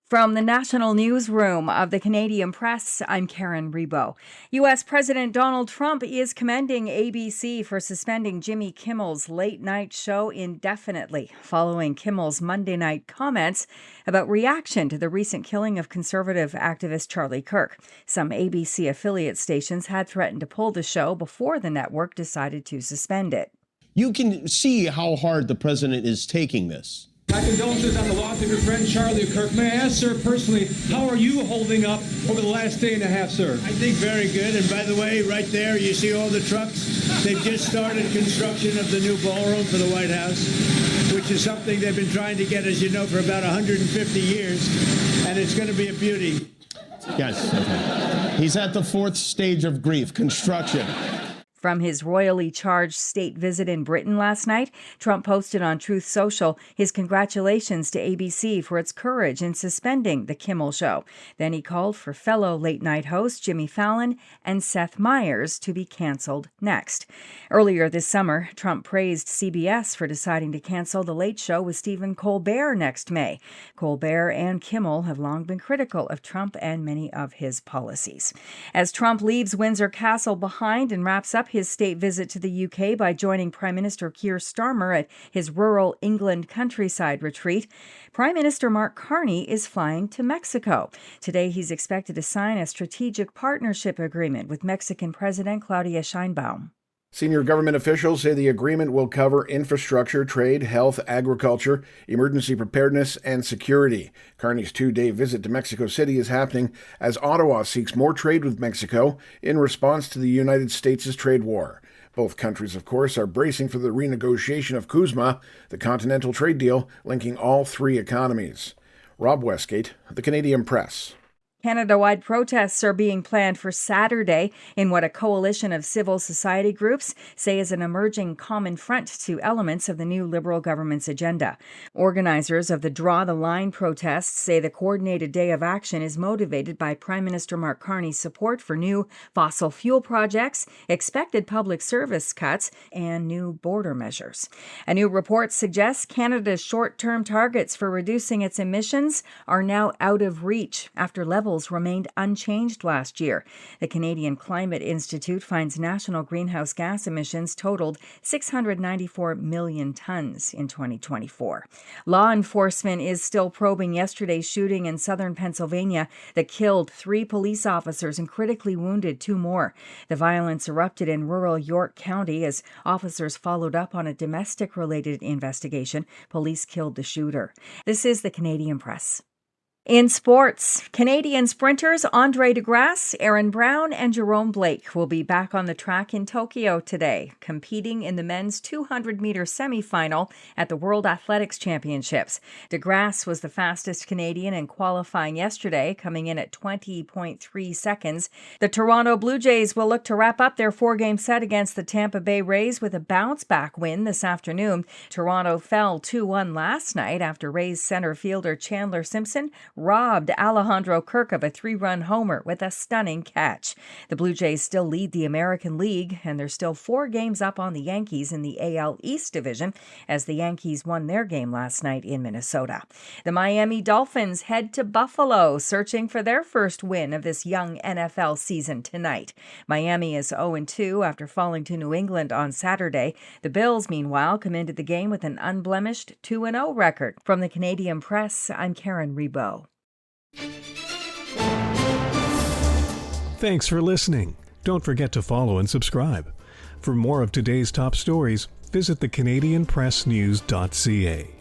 From the National Newsroom of the Canadian Press, I'm Karen Rebo. U.S. President Donald Trump is commending ABC for suspending Jimmy Kimmel's late-night show indefinitely, following Kimmel's Monday night comments about reaction to the recent killing of conservative activist Charlie Kirk. Some ABC affiliate stations had threatened to pull the show before the network decided to suspend it. You can see how hard the president is taking this. My condolences on the loss of your friend Charlie Kirk. May I ask, sir, personally, how are you holding up over the last day and a half, sir? I think very good. And by the way, right there, you see all the trucks? They've just started construction of the new ballroom for the White House, which is something they've been trying to get, as you know, for about 150 years. And it's going to be a beauty. Yes. Okay. He's at the fourth stage of grief, construction. From his royally charged state visit in Britain last night, Trump posted on Truth Social his congratulations to ABC for its courage in suspending The Kimmel Show. Then he called for fellow late-night hosts Jimmy Fallon and Seth Meyers to be canceled next. Earlier this summer, Trump praised CBS for deciding to cancel The Late Show with Stephen Colbert next May. Colbert and Kimmel have long been critical of Trump and many of his policies. As Trump leaves Windsor Castle behind and wraps up his state visit to the UK by joining Prime Minister Keir Starmer at his rural England countryside retreat, Prime Minister Mark Carney is flying to Mexico. Today, he's expected to sign a strategic partnership agreement with Mexican President Claudia Sheinbaum. Senior government officials say the agreement will cover infrastructure, trade, health, agriculture, emergency preparedness, and security. Carney's two-day visit to Mexico City is happening as Ottawa seeks more trade with Mexico in response to the United States' trade war. Both countries, of course, are bracing for the renegotiation of CUSMA, the continental trade deal linking all three economies. Rob Westgate, The Canadian Press. Canada-wide protests are being planned for Saturday in what a coalition of civil society groups say is an emerging common front to elements of the new Liberal government's agenda. Organizers of the Draw the Line protests say the coordinated day of action is motivated by Prime Minister Mark Carney's support for new fossil fuel projects, expected public service cuts, and new border measures. A new report suggests Canada's short-term targets for reducing its emissions are now out of reach after levels remained unchanged last year. The Canadian Climate Institute finds national greenhouse gas emissions totaled 694 million tons in 2024. Law enforcement is still probing yesterday's shooting in southern Pennsylvania that killed 3 police officers and critically wounded 2 more. The violence erupted in rural York County as officers followed up on a domestic-related investigation. Police killed the shooter. This is the Canadian Press. In sports, Canadian sprinters Andre DeGrasse, Aaron Brown, and Jerome Blake will be back on the track in Tokyo today, competing in the men's 200-meter semifinal at the World Athletics Championships. DeGrasse was the fastest Canadian in qualifying yesterday, coming in at 20.3 seconds. The Toronto Blue Jays will look to wrap up their 4-game set against the Tampa Bay Rays with a bounce-back win this afternoon. Toronto fell 2-1 last night after Rays center fielder Chandler Simpson robbed Alejandro Kirk of a 3-run homer with a stunning catch. The Blue Jays still lead the American League, and they're still 4 games up on the Yankees in the AL East Division as the Yankees won their game last night in Minnesota. The Miami Dolphins head to Buffalo, searching for their first win of this young NFL season tonight. Miami is 0-2 after falling to New England on Saturday. The Bills, meanwhile, come into the game with an unblemished 2-0 record. From the Canadian Press, I'm Karen Rebo. Thanks for listening. Don't forget to follow and subscribe. For more of today's top stories, visit thecanadianpressnews.ca.